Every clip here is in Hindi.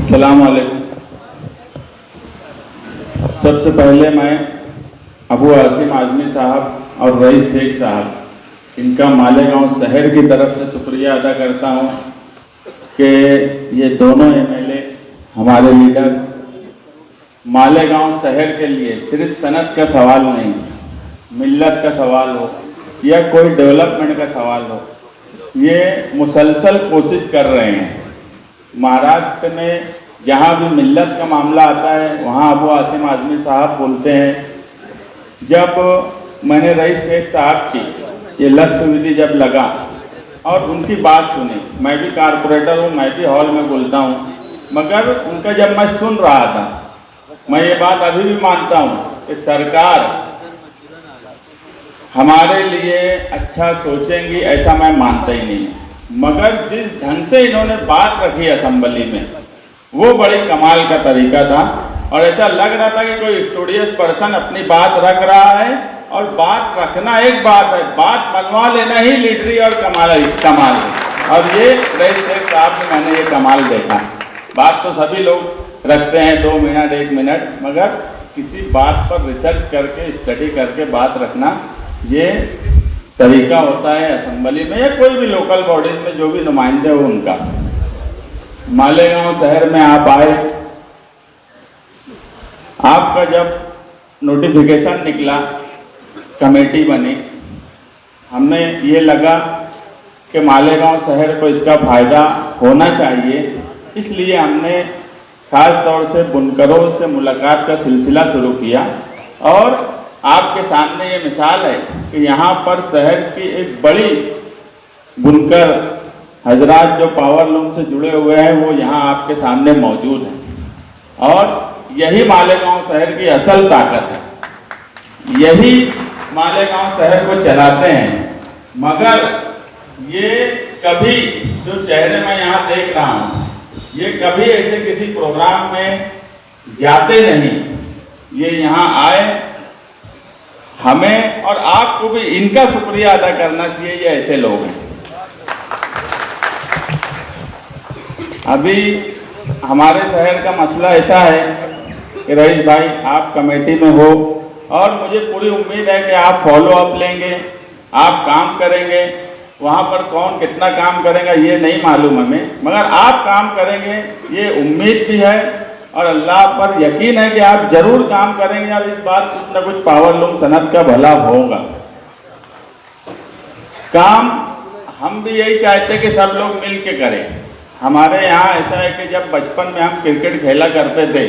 अस्सलाम वालेकुम। सबसे पहले मैं अबू आसिम आजमी साहब और रईस शेख साहब इनका मालेगांव शहर की तरफ से शुक्रिया अदा करता हूं कि ये दोनों एमएलए हमारे लीडर मालेगांव शहर के लिए सिर्फ सनत का सवाल नहीं, मिल्लत का सवाल हो या कोई डेवलपमेंट का सवाल हो, ये मुसलसल कोशिश कर रहे हैं। महाराष्ट्र में जहाँ भी मिल्लत का मामला आता है वहाँ अबू आसिम आजमी साहब बोलते हैं। जब मैंने रईस शेख साहब की ये लक्ष्य विधि जब लगा और उनकी बात सुनी, मैं भी कारपोरेटर हूँ, मैं भी हॉल में बोलता हूँ, मगर उनका जब मैं सुन रहा था, मैं ये बात अभी भी मानता हूँ कि सरकार हमारे लिए अच्छा सोचेंगी, ऐसा मैं मानता ही नहीं। मगर जिस ढंग से इन्होंने बात रखी असेंबली में वो बड़ी कमाल का तरीका था और ऐसा लग रहा था कि कोई स्टूडियस पर्सन अपनी बात रख रहा है। और बात रखना एक बात है, बात मनवा लेना ही लीडरी और कमाल है। और ये रईस शेख साहब में मैंने ये कमाल देखा। बात तो सभी लोग रखते हैं 2 मिनट 1 मिनट, मगर किसी बात पर रिसर्च करके स्टडी करके बात रखना ये तरीका होता है असेंबली में या कोई भी लोकल बॉडीज में जो भी नुमाइंदे हो उनका। मालेगांव शहर में आप आए, आपका जब नोटिफिकेशन निकला, कमेटी बनी, हमने ये लगा कि मालेगांव शहर को इसका फायदा होना चाहिए, इसलिए हमने खास तौर से बुनकरों से मुलाकात का सिलसिला शुरू किया। और आपके सामने ये मिसाल है कि यहाँ पर शहर की एक बड़ी बुनकर हजरात जो पावर लूम से जुड़े हुए हैं वो यहाँ आपके सामने मौजूद हैं। और यही मालेगांव शहर की असल ताकत है, यही मालेगांव शहर को चलाते हैं। मगर ये कभी जो चेहरे मैं यहाँ देख रहा हूँ, ये कभी ऐसे किसी प्रोग्राम में जाते नहीं। ये यहाँ आए, हमें और आपको भी इनका शुक्रिया अदा करना चाहिए, ये ऐसे लोग हैं। अभी हमारे शहर का मसला ऐसा है कि रईस भाई आप कमेटी में हो और मुझे पूरी उम्मीद है कि आप फॉलो अप लेंगे, आप काम करेंगे। वहाँ पर कौन कितना काम करेगा ये नहीं मालूम हमें, मगर आप काम करेंगे ये उम्मीद भी है और अल्लाह पर यकीन है कि आप जरूर काम करेंगे और इस बार कुछ न कुछ पावर लूम सनत का भला होगा। काम हम भी यही चाहते कि सब लोग मिल के करें। हमारे यहाँ ऐसा है कि जब बचपन में हम क्रिकेट खेला करते थे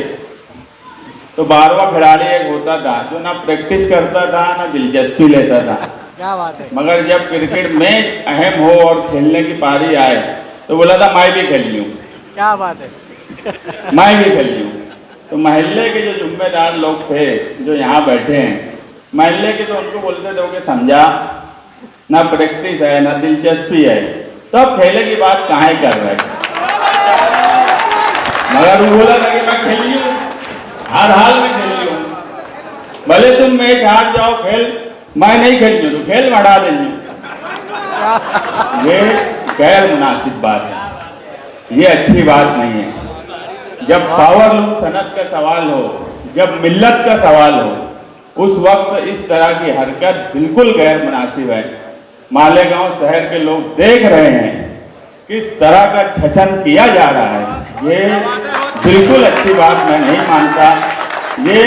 तो 12वां खिलाड़ी एक होता था जो ना प्रैक्टिस करता था ना दिलचस्पी लेता था। क्या बात है। मगर जब क्रिकेट मैच अहम हो और खेलने की पारी आए तो बोला था मैं भी खेल लूँ। क्या बात है। मैं भी खेल लूँ। तो महल्ले के जो जिम्मेदार लोग थे जो यहाँ बैठे हैं, महल्ले के तो उनको बोलते थे कि समझा ना प्रैक्टिस है ना दिलचस्पी है, तो अब खेले की बात कहाँ कर रहे हैं। मगर वो बोला था कि मैं खेल लूँ, हर हाल में खेल लूँ, भले तुम मैच हार जाओ, खेल मैं नहीं खेल लूँ तो खेल बढ़ा देंगे। ये गैर मुनासिब बात है, ये अच्छी बात नहीं है। जब पावर लूम सनत का सवाल हो, जब मिल्लत का सवाल हो, उस वक्त इस तरह की हरकत बिल्कुल गैर मुनासिब है। मालेगांव शहर के लोग देख रहे हैं किस तरह का छछन किया जा रहा है, ये बिल्कुल अच्छी बात मैं नहीं मानता। ये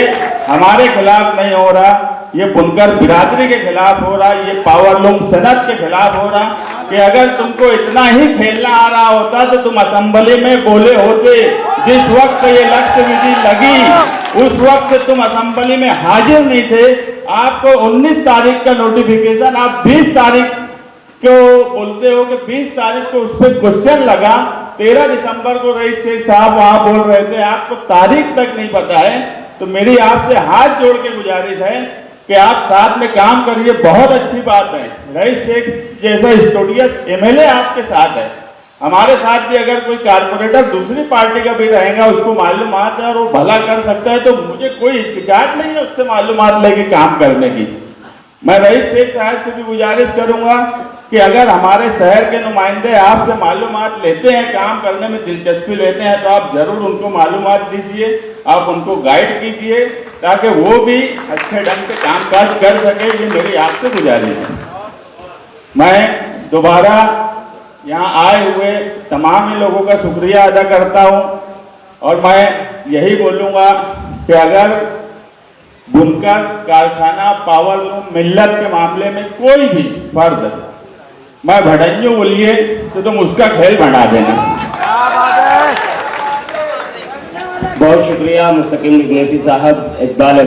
हमारे खिलाफ नहीं हो रहा, ये बुनकर बिरादरी के खिलाफ हो रहा, ये पावर लूम सनत के खिलाफ हो रहा। कि अगर तुमको इतना ही खेलना आ रहा होता तो तुम असेंबली में बोले होते। जिस वक्त ये लक्ष्य विधि लगी उस वक्त तुम असेंबली में हाजिर नहीं थे। आपको 19 तारीख का नोटिफिकेशन, आप 20 तारीख को बोलते हो कि 20 तारीख को उस पर क्वेश्चन लगा, 13 दिसंबर को रईस शेख साहब वहां बोल रहे थे, आपको तारीख तक नहीं पता है। तो मेरी आपसे हाथ जोड़ के गुजारिश है कि आप साथ में काम करिए, बहुत अच्छी बात है। रईस शेख जैसा स्टूडियस एमएलए आपके साथ है, हमारे साथ भी अगर कोई कारपोरेटर दूसरी पार्टी का भी रहेगा, उसको मालूमात है और वो भला कर सकता है, तो मुझे कोई हिचकिचाहट नहीं है उससे मालूमात लेके काम करने की। मैं रईस शेख साहब से भी गुजारिश करूंगा कि अगर हमारे शहर के नुमाइंदे आपसे मालूमात लेते हैं, काम करने में दिलचस्पी लेते हैं, तो आप जरूर उनको मालूमात दीजिए, आप उनको गाइड कीजिए ताकि वो भी अच्छे ढंग से कामकाज कर सके। ये मेरी आपसे गुजारिश है। मैं दोबारा यहाँ आए हुए तमाम ही लोगों का शुक्रिया अदा करता हूँ और मैं यही बोलूँगा कि अगर बुनकर, कारखाना, पावरलूम, मिल्लत के मामले में कोई भी फर्द मैं भड़ैयों बोलिए तो तुम उसका खेल बना देना। बहुत शुक्रिया मुस्तकिम इग्नेटी साहब, इकबाल